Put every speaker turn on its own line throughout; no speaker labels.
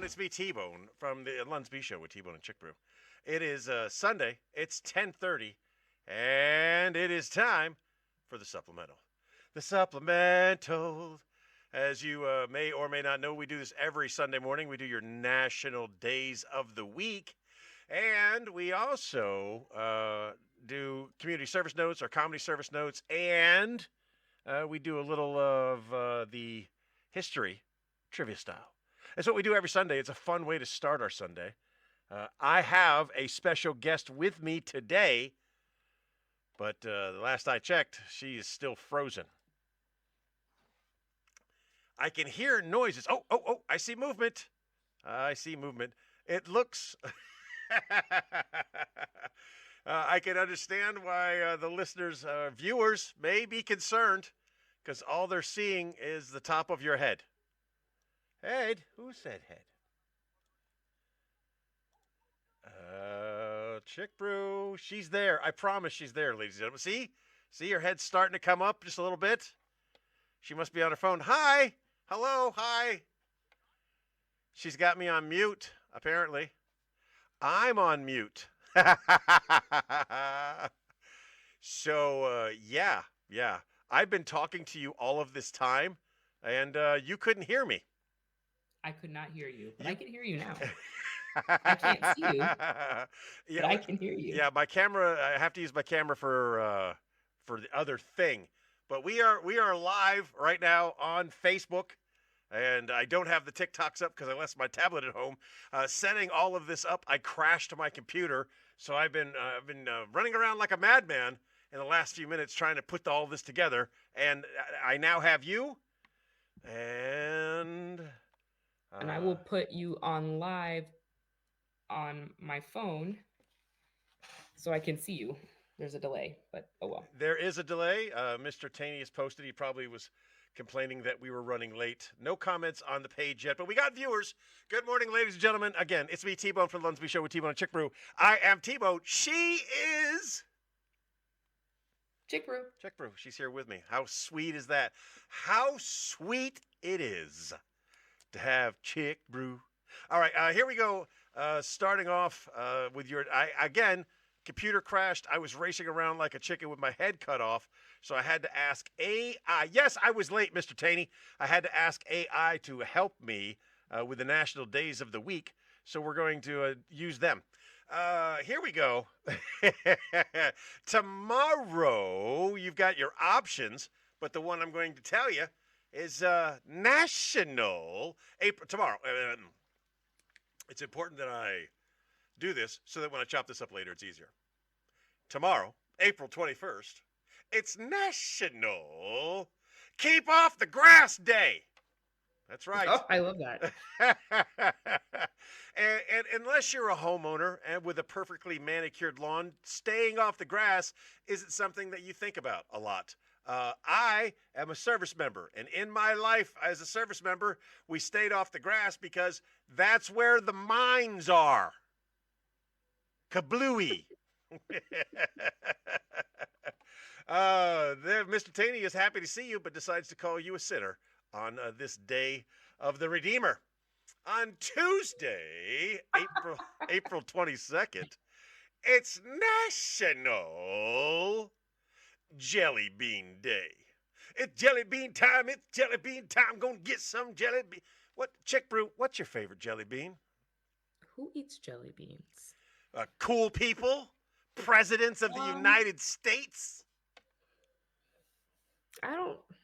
It's me, T-Bone, from the Lunsby Show with T-Bone and Chick Brew. It is Sunday. It's 10:30, and it is time for the Supplemental. The Supplemental. As you may or may not know, we do this every Sunday morning. We do your national days of the week. And we also do community service notes or comedy service notes. And we do a little of the history trivia style. That's what we do every Sunday. It's a fun way to start our Sunday. I have a special guest with me today, but the last I checked, she is still frozen. I can hear noises. Oh, I see movement. I see movement. It looks... I can understand why the listeners, viewers, may be concerned because all they're seeing is the top of your head. Head? Who said head? Chick Brew. She's there. I promise she's there, ladies and gentlemen. See? See her head starting to come up just a little bit? She must be on her phone. Hi. Hello. Hi. She's got me on mute, apparently. I'm on mute. So, yeah. I've been talking to you all of this time, and you couldn't hear me.
I could not hear you, but I can hear you now. I can't see you, but I can hear you.
Yeah, my camera. I have to use my camera for the other thing. But we are live right now on Facebook, and I don't have the TikToks up because I left my tablet at home. Setting all of this up, I crashed my computer, so I've been running around like a madman in the last few minutes trying to put all this together. And I now have you, and
I will put you on live on my phone so I can see you. There's a delay, but oh well.
There is a delay. Mr. Taney has posted. He probably was complaining that we were running late. No comments on the page yet, but we got viewers. Good morning, ladies and gentlemen. Again, it's me, T-Bone, from the Lunsby Show with T-Bone and Chick Brew. I am T-Bone. She is...
Chick Brew.
Chick Brew. She's here with me. How sweet is that? How sweet it is to have Chick Brew. All right, here we go. Starting off with your... again, computer crashed. I was racing around like a chicken with my head cut off, so I had to ask AI. Yes, I was late, Mr. Taney. I had to ask AI to help me with the national days of the week, so we're going to use them. Here we go. Tomorrow, you've got your options, but the one I'm going to tell you is National April. Tomorrow. It's important that I do this so that when I chop this up later, it's easier. Tomorrow, April 21st, it's National Keep Off the Grass Day. That's right.
Oh, I love that.
and unless you're a homeowner and with a perfectly manicured lawn, staying off the grass isn't something that you think about a lot. I am a service member, and in my life as a service member, we stayed off the grass because that's where the mines are. Kablooey. Mr. Taney is happy to see you, but decides to call you a sinner on this day of the Redeemer. On Tuesday, April 22nd, it's National Jelly Bean Day. It's jelly bean time. It's jelly bean time. Gonna get some jelly bean. What, Chick Brew, what's your favorite jelly bean?
Who eats jelly beans?
Cool people, presidents of the United States.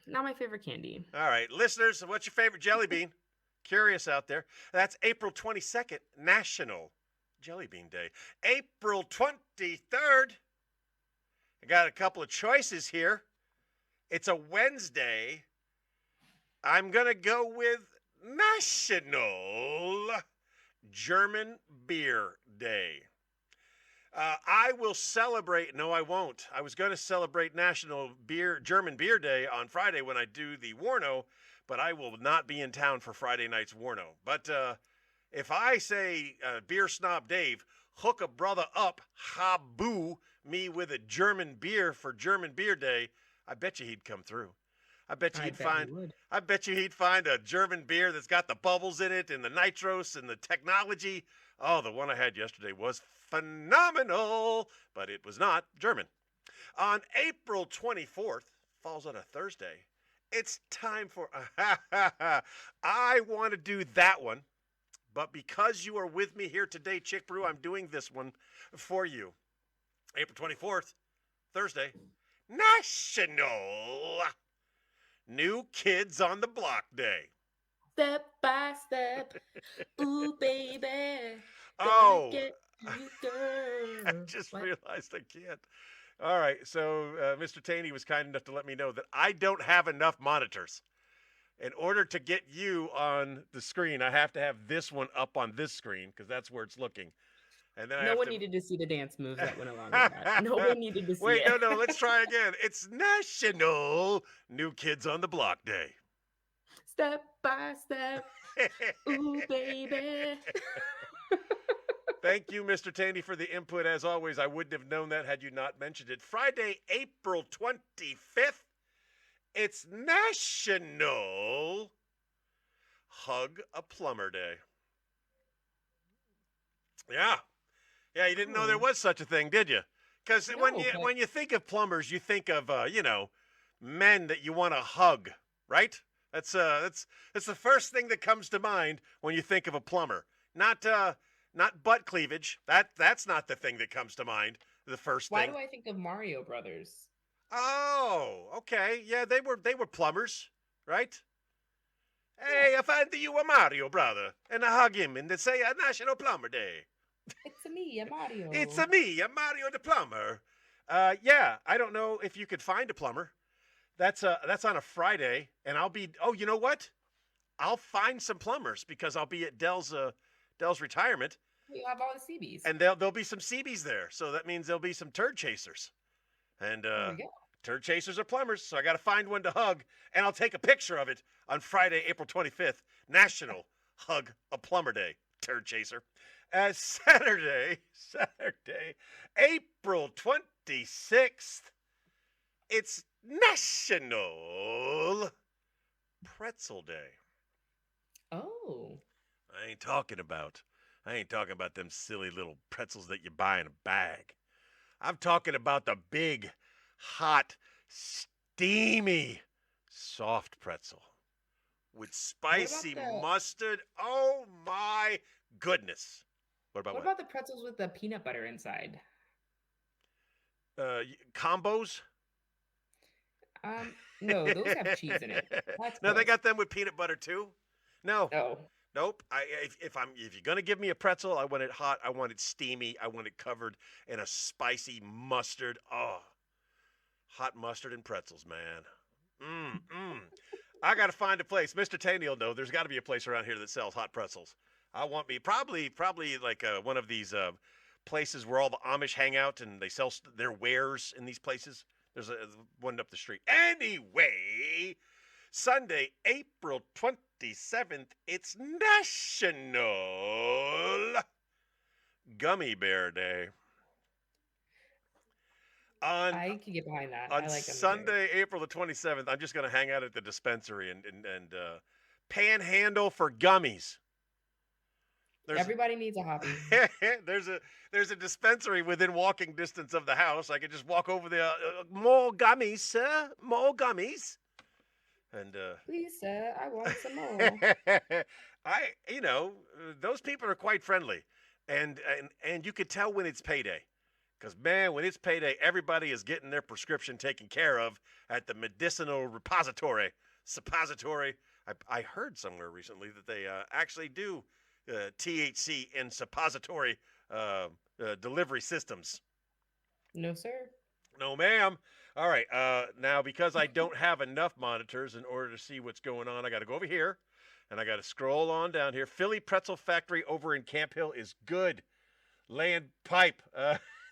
Not my favorite candy.
All right, listeners, what's your favorite jelly bean? Curious out there. That's April 22nd, National Jelly Bean Day. April 23rd, I got a couple of choices here. It's a Wednesday. I'm going to go with National German Beer Day. I will celebrate. No, I won't. I was going to celebrate National German Beer Day on Friday when I do the Warno, but I will not be in town for Friday night's Warno. But if I say Beer Snob Dave, hook a brother up, haboo me with a German beer for German Beer Day, I bet you he'd come through. I bet you
I
he'd
bet he
find.
would.
I bet you he'd find a German beer that's got the bubbles in it and the nitros and the technology. Oh, the one I had yesterday was phenomenal, but it was not German. On April 24th, falls on a Thursday, it's time for. I want to do that one, but because you are with me here today, Chick Brew, I'm doing this one for you. April 24th, Thursday, National New Kids on the Block Day.
Step by step, ooh baby, gonna
Oh,
get you,
I
girl.
just
What?
realized I can't. All right, so Mr. Taney was kind enough to let me know that I don't have enough monitors. In order to get you on the screen, I have to have this one up on this screen because that's where it's looking. And then I
No
have
one
to.
needed to see the dance moves that went along with that. No one needed to see
Wait,
it.
no, let's try again. It's National New Kids on the Block Day.
Step by step, ooh baby.
Thank you, Mr. Taney, for the input. As always, I wouldn't have known that had you not mentioned it. Friday, April 25th, it's National Hug a Plumber Day. Yeah. Yeah, you didn't know there
Oh,
was such a thing, did you? Because when
no,
you
but
when you think of plumbers, you think of men that you want to hug, right? That's the first thing that comes to mind when you think of a plumber. Not butt cleavage. That's not the thing that comes to mind. The first
why
thing.
do I think of Mario Brothers?
Oh, okay. Yeah, they were plumbers, right?
Yeah,
Hey, I find you a Mario brother, and I hug him, and they say a National Plumber Day.
it's a me, a
It's
Mario.
a me, a Mario the plumber. Yeah, I don't know if you could find a plumber. That's on a Friday, and I'll be. Oh, you know what? I'll find some plumbers because I'll be at Dell's retirement,
You have all the CBs.
and there'll be some CBs there. So that means there'll be some turd chasers, and
There we go.
turd chasers are plumbers. So I got to find one to hug, and I'll take a picture of it on Friday, April 25th, National Hug a Plumber Day. Turd chaser. As Saturday, April 26th, it's National Pretzel Day.
Oh,
I ain't talking about them silly little pretzels that you buy in a bag. I'm talking about the big, hot, steamy, soft pretzel with
what about
spicy
the
mustard. Oh my goodness. What about
what
what?
about the pretzels with the peanut butter inside?
Combos?
No, those have cheese in it. That's
No, they
gross.
got them with peanut butter too. No,
Oh,
nope. If you're gonna give me a pretzel, I want it hot. I want it steamy. I want it covered in a spicy mustard. Oh, hot mustard and pretzels, man. Mm. I gotta find a place. Mr. Taney will know. There's got to be a place around here that sells hot pretzels. I want me probably like one of these places where all the Amish hang out and they sell their wares in these places. There's one up the street. Anyway, Sunday, April 27th, it's National Gummy Bear Day. On
I can get behind that.
on
I like gummy bears.
Sunday, April the 27th, I'm just going to hang out at the dispensary and panhandle for gummies. There's
Everybody needs a hobby.
there's a dispensary within walking distance of the house. I could just walk over there. More gummies, sir. More gummies. And
Please, sir, I want some more.
those people are quite friendly, and you could tell when it's payday, because man, when it's payday, everybody is getting their prescription taken care of at the medicinal suppository. I heard somewhere recently that they actually do THC in suppository delivery systems.
No, sir.
No, ma'am. All right. Now, because I don't have enough monitors in order to see what's going on, I got to go over here and I got to scroll on down here. Philly Pretzel Factory over in Camp Hill is good. Land pipe.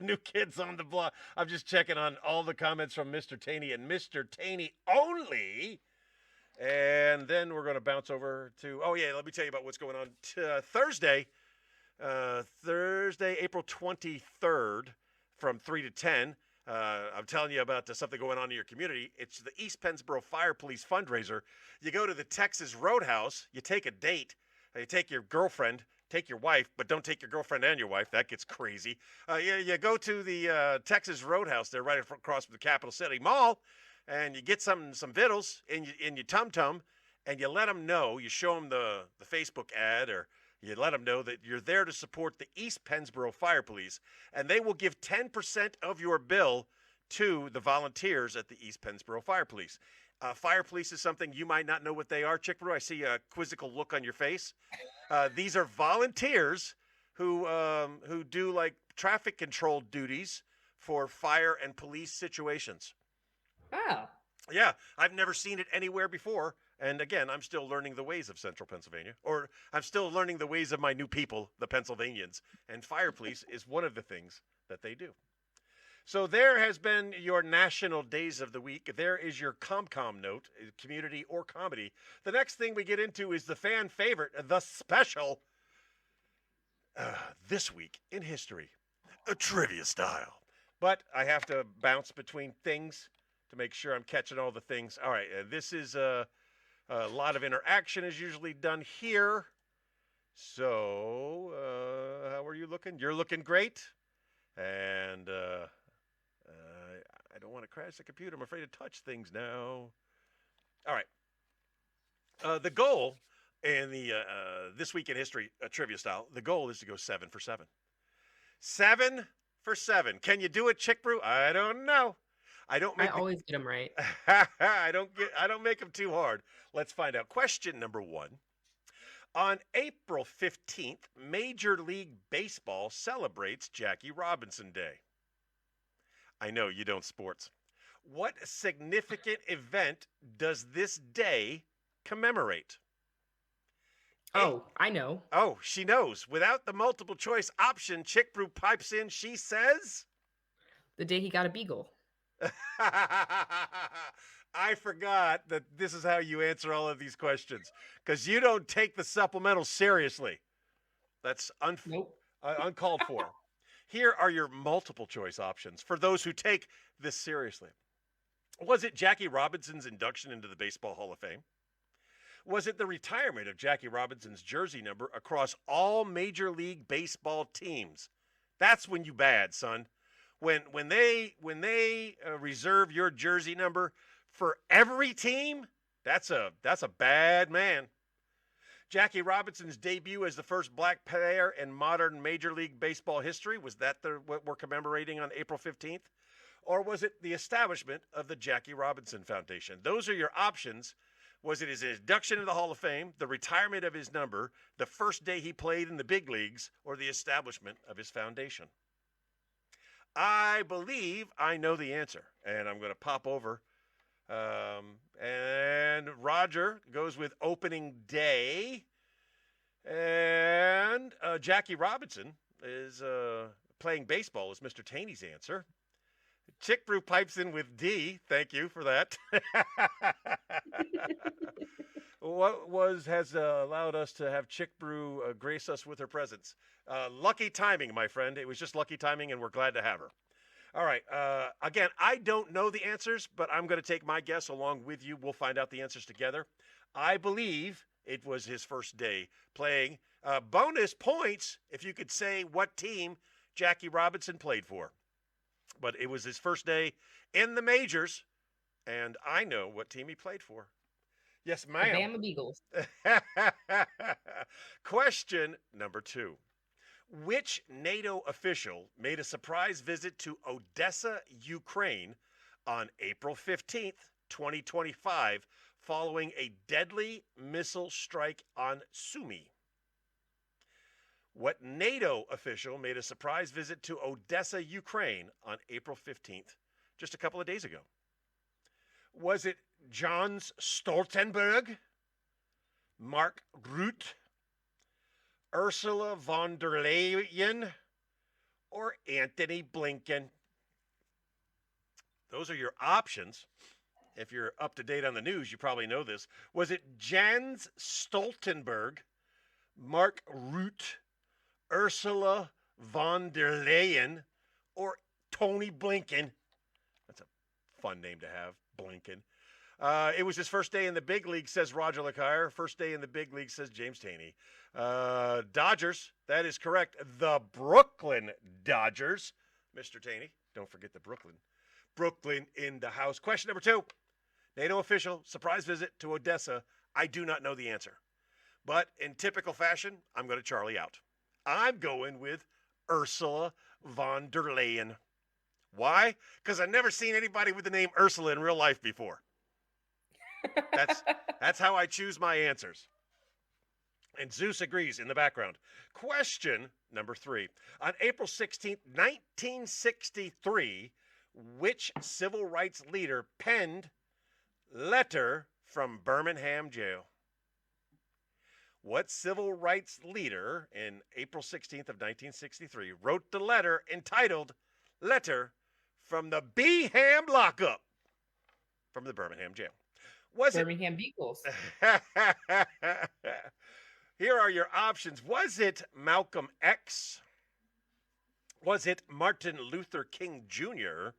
New kids on the block. I'm just checking on all the comments from Mr. Taney and Mr. Taney only. And then we're going to bounce over to, oh, yeah, let me tell you about what's going on Thursday, April 23rd from 3 to 10. I'm telling you about something going on in your community. It's the East Pennsboro Fire Police fundraiser. You go to the Texas Roadhouse, you take a date, you take your girlfriend, take your wife, but don't take your girlfriend and your wife. That gets crazy. You go to the Texas Roadhouse there right across from the Capital City Mall, and you get some vittles in your tum-tum, and you let them know, you show them the Facebook ad, or you let them know that you're there to support the East Pennsboro Fire Police, and they will give 10% of your bill to the volunteers at the East Pennsboro Fire Police. Fire Police is something you might not know what they are, Chick Brew. I see a quizzical look on your face. These are volunteers who do like traffic control duties for fire and police situations.
Oh.
Yeah, I've never seen it anywhere before. And again, I'm still learning the ways of central Pennsylvania, or I'm still learning the ways of my new people, the Pennsylvanians. And fire police is one of the things that they do. So there has been your national days of the week. There is your ComCom note, community or comedy. The next thing we get into is the fan favorite, the special, this week in history, a trivia style. But I have to bounce between things to make sure I'm catching all the things. All right, this is a lot of interaction is usually done here. So, how are you looking? You're looking great. And I don't want to crash the computer. I'm afraid to touch things now. All right. The goal in the This Week in History trivia style, the goal is to go 7 for 7. 7 for 7. Can you do it, Chick Brew? I don't know. I
always get them right.
I don't make them too hard. Let's find out. Question number 1. On April 15th, Major League Baseball celebrates Jackie Robinson Day. I know you don't sports. What significant event does this day commemorate?
Oh, I know.
Oh, she knows. Without the multiple choice option, Chick Brew pipes in. She says,
The day he got a beagle.
I forgot that this is how you answer all of these questions, because you don't take the supplemental seriously. That's
Nope.
uncalled for. Here are your multiple choice options for those who take this seriously. Was it Jackie Robinson's induction into the Baseball Hall of Fame? Was it the retirement of Jackie Robinson's jersey number across all Major League Baseball teams? That's when you bad, son. When they reserve your jersey number for every team, that's a bad man. Jackie Robinson's debut as the first black player in modern Major League Baseball history, was that what we're commemorating on April 15th? Or was it the establishment of the Jackie Robinson Foundation? Those are your options. Was it his induction into the Hall of Fame, the retirement of his number, the first day he played in the big leagues, or the establishment of his foundation? I believe I know the answer, and I'm going to pop over. And Roger goes with opening day. And Jackie Robinson is playing baseball, is Mr. Taney's answer. Chick Brew pipes in with D. Thank you for that. What has allowed us to have Chick Brew grace us with her presence? Lucky timing, my friend. It was just lucky timing, and we're glad to have her. All right. Again, I don't know the answers, but I'm going to take my guess along with you. We'll find out the answers together. I believe it was his first day playing. Bonus points if you could say what team Jackie Robinson played for. But it was his first day in the majors, and I know what team he played for. Yes, ma'am.
The Bama Beagles.
Question number 2. Which NATO official made a surprise visit to Odessa, Ukraine on April 15th, 2025, following a deadly missile strike on Sumy? What NATO official made a surprise visit to Odessa, Ukraine on April 15th, just a couple of days ago? Was it Jens Stoltenberg, Mark Rutte, Ursula von der Leyen, or Anthony Blinken? Those are your options. If you're up to date on the news, you probably know this. Was it Jens Stoltenberg, Mark Rutte, Ursula von der Leyen, or Tony Blinken? Fun name to have, Blinken. It was his first day in the big league, says Roger LeCaire. First day in the big league, says James Taney. Dodgers, that is correct. The Brooklyn Dodgers, Mr. Taney. Don't forget the Brooklyn. Brooklyn in the house. Question number 2. NATO official, surprise visit to Odessa. I do not know the answer. But in typical fashion, I'm going to Charlie out. I'm going with Ursula von der Leyen. Why? Because I've never seen anybody with the name Ursula in real life before. That's how I choose my answers. And Zeus agrees in the background. Question number 3. On April 16th, 1963, which civil rights leader penned letter from Birmingham jail? What civil rights leader in April 16th of 1963 wrote the letter entitled Letter from the Beeham Lockup from the Birmingham jail? Was
Birmingham Beagles.
Here are your options. Was it Malcolm X? Was it Martin Luther King Jr.?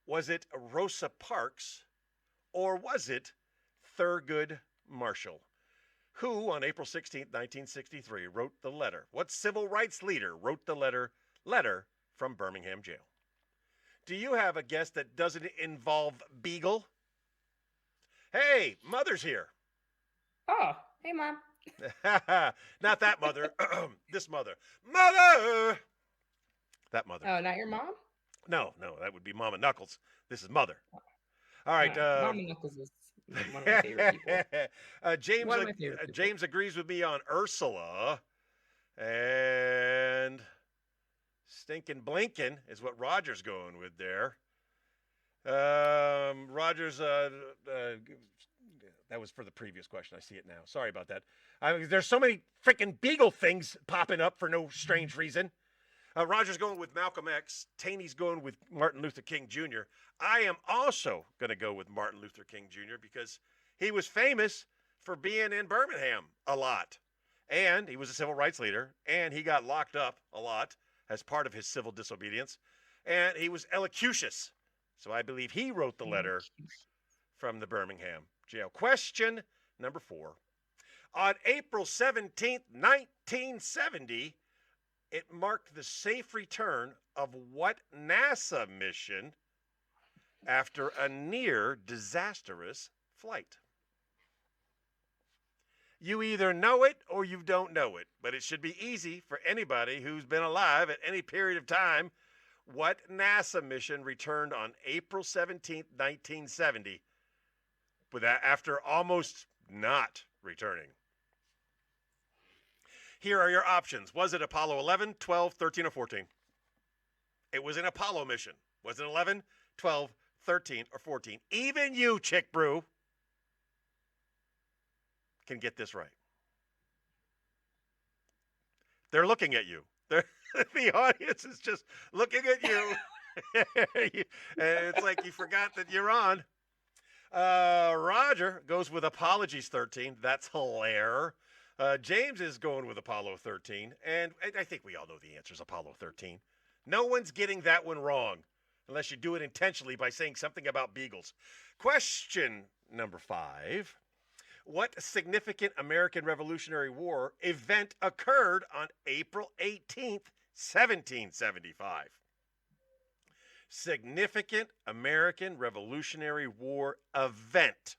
Was it Rosa Parks? Or was it Thurgood Marshall? Who, on April 16, 1963, wrote the letter? What civil rights leader wrote the letter from Birmingham jail? Do you have a guess that doesn't involve Beagle? Hey, Mother's here.
Oh, hey, Mom.
Not that mother. This mother. Mother! That mother.
Oh, not your mom?
No, that would be Mama Knuckles. This is Mother. All right.
Mama Knuckles is one of my favorite people.
James agrees with me on Ursula. And Stinkin' Blinken is what Roger's going with there. Roger's, that was for the previous question. I see it now. Sorry about that. There's so many freaking Beagle things popping up for no strange reason. Roger's going with Malcolm X. Taney's going with Martin Luther King Jr. I am also going to go with Martin Luther King Jr. because he was famous for being in Birmingham a lot. And he was a civil rights leader. And he got locked up a lot as part of his civil disobedience. And he was elocucious. So I believe he wrote the letter from the Birmingham jail. Question number 4. On April 17th, 1970, it marked the safe return of what NASA mission after a near disastrous flight? You either know it or you don't know it, but it should be easy for anybody who's been alive at any period of time. What NASA mission returned on April 17th, 1970, after almost not returning? Here are your options. Was it Apollo 11, 12, 13, or 14? It was an Apollo mission. Was it 11, 12, 13, or 14? Even you, Chick Brew, can get this right. They're looking at you. The audience is just looking at you. It's like you forgot that you're on. Roger goes with Apologies 13. That's hilarious. James is going with Apollo 13. And I think we all know the answer is Apollo 13. No one's getting that one wrong unless you do it intentionally by saying something about beagles. Question number 5. What significant American Revolutionary War event occurred on April 18th, 1775? Significant American Revolutionary War event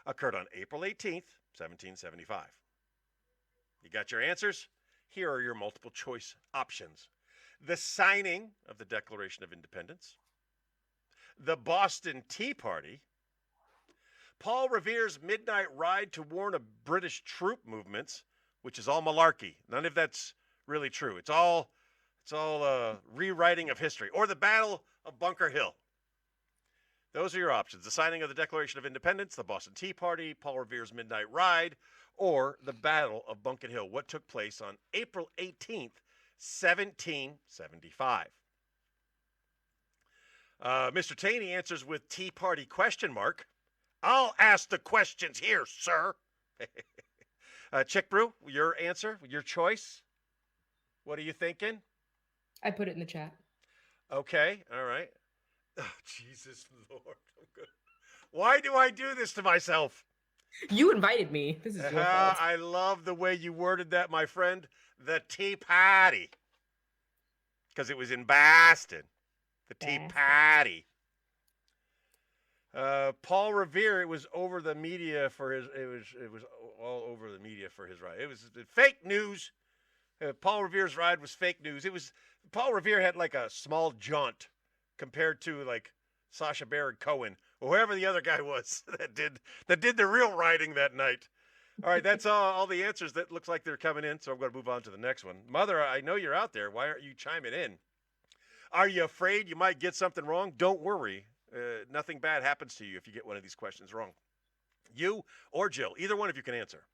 occurred on April 18th, 1775. You got your answers? Here are your multiple choice options. The signing of the Declaration of Independence, the Boston Tea Party, Paul Revere's midnight ride to warn of British troop movements, which is all malarkey. None of that's really true. It's all rewriting of history, or the Battle of Bunker Hill. Those are your options. The signing of the Declaration of Independence, the Boston Tea Party, Paul Revere's midnight ride, or the Battle of Bunker Hill, what took place on April 18th, 1775. Mr. Taney answers with Tea Party question mark. I'll ask the questions here, sir. Chick Brew, your answer, your choice. What are you thinking?
I put it in the chat.
Okay, all right. Oh, Jesus Lord. Why do I do this to myself?
You invited me. This is your fault.
I love the way you worded that, my friend. The Tea Party. Because it was in Boston. The Tea Party. Paul Revere, it was over the media for his. It was all over the media for his ride. It was fake news. Paul Revere's ride was fake news. It was Paul Revere had like a small jaunt compared to like Sacha Baron Cohen or whoever the other guy was that did the real riding that night. All right, that's all the answers that looks like they're coming in. So I'm going to move on to the next one. Mother, I know you're out there. Why aren't you chiming in? Are you afraid you might get something wrong? Don't worry. Nothing bad happens to you if you get one of these questions wrong. You or Jill, either one of you can answer.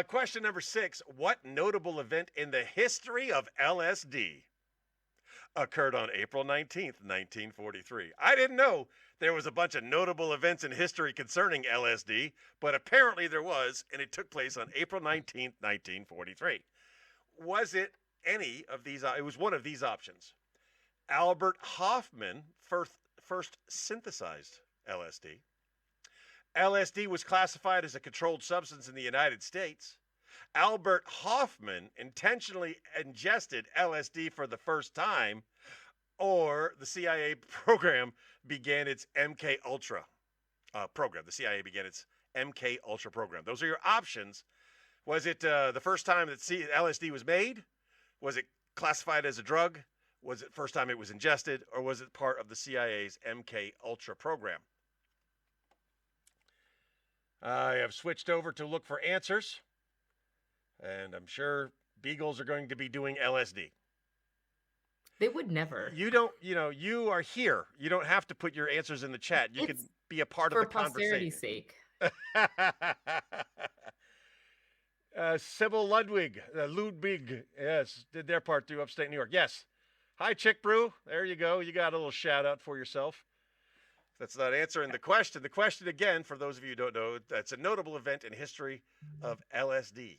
Question number 6. What notable event in the history of LSD occurred on April 19th, 1943? I didn't know there was a bunch of notable events in history concerning LSD, but apparently there was, and it took place on April 19th, 1943. Was it any of these? It was one of these options. Albert Hofmann first synthesized LSD. LSD was classified as a controlled substance in the United States. Albert Hofmann intentionally ingested LSD for the first time, or the CIA program began its MK Ultra program. The CIA began its MK Ultra program. Those are your options. Was it the first time that LSD was made? Was it classified as a drug? Was it first time it was ingested? Or was it part of the CIA's MK Ultra program? I have switched over to look for answers. And I'm sure Beagles are going to be doing LSD.
They would never.
You don't, you are here. You don't have to put your answers in the chat. You can be a part of the conversation.
For posterity's sake.
Sybil Ludwig, yes, did their part through upstate New York. Yes. Hi, Chick Brew. There you go. You got a little shout out for yourself. That's not answering the question. The question, again, for those of you who don't know, that's a notable event in history of LSD.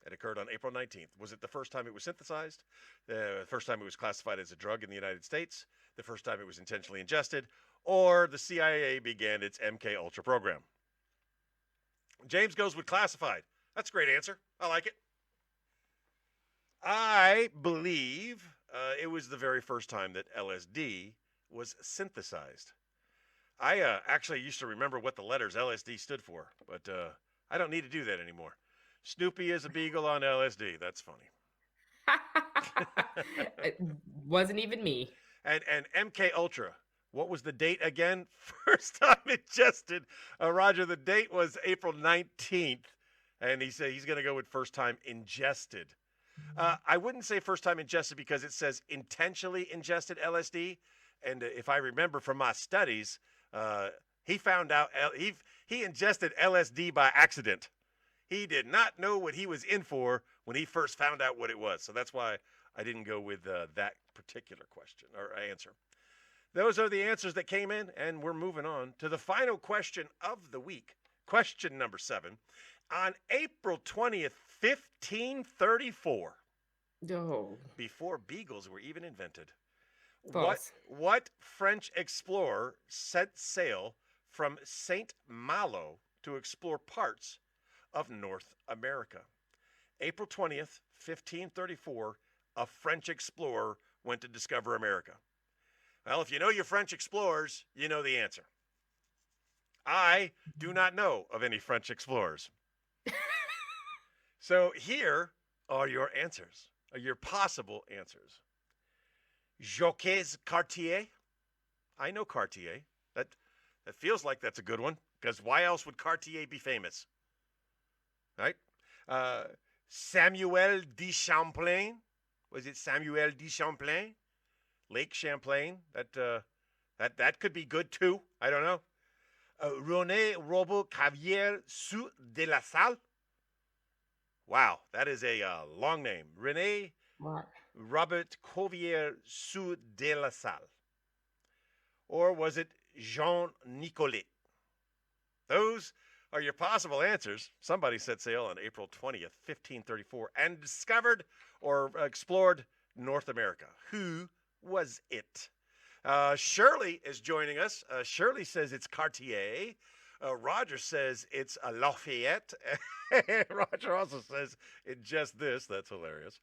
It occurred on April 19th. Was it the first time it was synthesized? The first time it was classified as a drug in the United States? The first time it was intentionally ingested? Or the CIA began its MK Ultra program? James goes with classified. That's a great answer. I like it. I believe it was the very first time that LSD was synthesized. I actually used to remember what the letters LSD stood for, but I don't need to do that anymore. Snoopy is a beagle on LSD. That's funny.
It wasn't even me.
And MK Ultra. What was the date again? First time ingested. Roger, the date was April 19th. And he said he's going to go with first time ingested. I wouldn't say first time ingested because it says intentionally ingested LSD. And if I remember from my studies, he found out he ingested LSD by accident. He did not know what he was in for when he first found out what it was. So that's why I didn't go with that particular question or answer. Those are the answers that came in, and we're moving on to the final question of the week. Question number 7. On April 20th, 1534, before beagles were even invented, what French explorer set sail from Saint Malo to explore parts of North America? April 20th, 1534, a French explorer went to discover America. Well, if you know your French explorers, you know the answer. I do not know of any French explorers. So here are your answers, your possible answers. Jacques Cartier. I know Cartier. That feels like that's a good one, because why else would Cartier be famous? Right? Samuel de Champlain. Was it Samuel de Champlain? Lake Champlain. That could be good too. I don't know. René Robert Cavier Sous de la Salle. Wow, that is a long name. René Robert Cuvier Sous de la Salle. Or was it Jean Nicolet? Those are your possible answers. Somebody set sail on April 20th, 1534, and discovered or explored North America. Who was it? Shirley is joining us. Shirley says it's Cartier. Roger says it's a Lafayette. Roger also says it's just this. That's hilarious.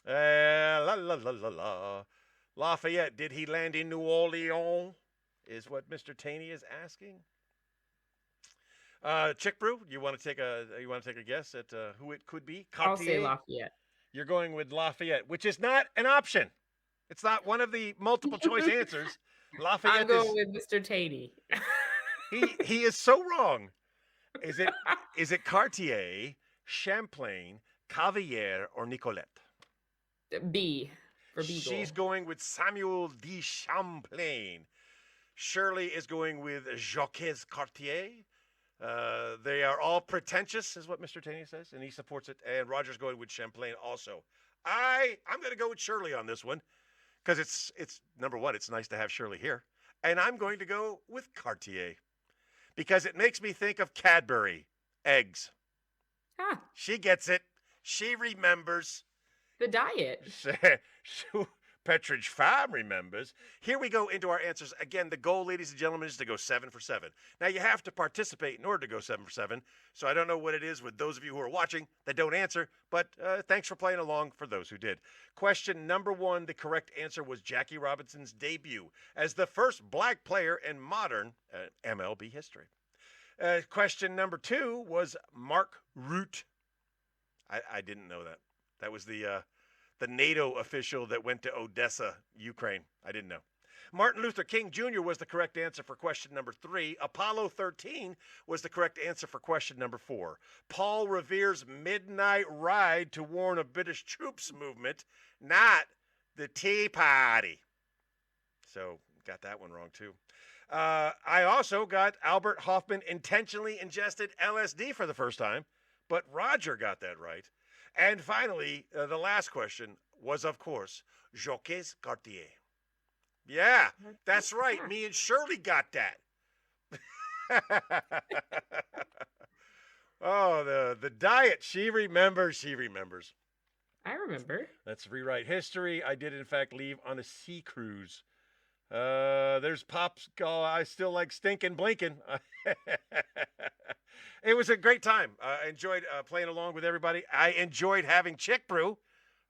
La la la la la. Lafayette, did he land in New Orleans? Is what Mr. Taney is asking. Chick Brew, you want to take a guess at who it could be? Cartier?
I'll say Lafayette.
You're going with Lafayette, which is not an option. It's not one of the multiple choice answers. Lafayette
I'm going with Mr. Taney.
he is so wrong. Is it Cartier, Champlain, Cavalier, or Nicolette?
B for Beagle.
She's going with Samuel de Champlain. Shirley is going with Jacques Cartier. They are all pretentious, is what Mr. Taney says, and he supports it. And Roger's going with Champlain also. I'm going to go with Shirley on this one because it's number one. It's nice to have Shirley here, and I'm going to go with Cartier because it makes me think of Cadbury eggs.
Ah,
She gets it. She remembers.
the diet.
Petridge Farm remembers. Here we go into our answers. Again, the goal, ladies and gentlemen, is to go 7 for 7. Now, you have to participate in order to go 7 for 7. So I don't know what it is with those of you who are watching that don't answer, but thanks for playing along for those who did. Question number 1, the correct answer was Jackie Robinson's debut as the first black player in modern MLB history. Question number 2 was Mark Root. I didn't know that. That was the NATO official that went to Odessa, Ukraine. I didn't know. Martin Luther King Jr. was the correct answer for question number 3. Apollo 13 was the correct answer for question number 4. Paul Revere's midnight ride to warn of British troops movement, not the Tea Party. So, got that one wrong too. I also got Albert Hoffman intentionally ingested LSD for the first time, but Roger got that right. And finally, the last question was, of course, Jacques Cartier. Yeah, that's right. Me and Shirley got that. Oh, the diet. She remembers.
I remember.
Let's rewrite history. I did, in fact, leave on a sea cruise. There's Pop's. Oh, I still like stinking blinking. It was a great time. I enjoyed playing along with everybody. I enjoyed having Chick Brew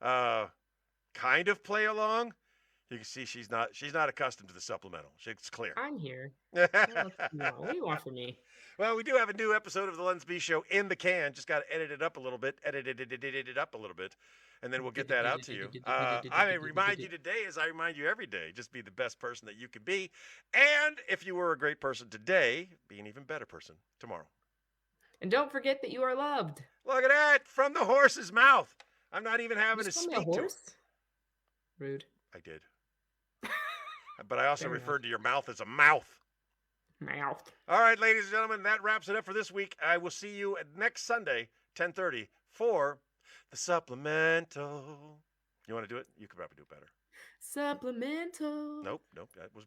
kind of play along. You can see she's not accustomed to the supplemental. It's clear.
I'm here. What do you want from me?
Well, we do have a new episode of the Lens B Show in the can. Just got to edit it up a little bit. And then we'll get that out to you. I remind you today, as I remind you every day, just be the best person that you can be. And if you were a great person today, be an even better person tomorrow.
And don't forget that you are loved.
Look at that, from the horse's mouth. I'm not even having to speak to him.
Rude.
I did. But I also referred to your mouth as a mouth.
Mouth.
All right, ladies and gentlemen, that wraps it up for this week. I will see you next Sunday, 10:30, for the Supplemental. You want to do it? You could probably do it better.
Supplemental.
Nope. That was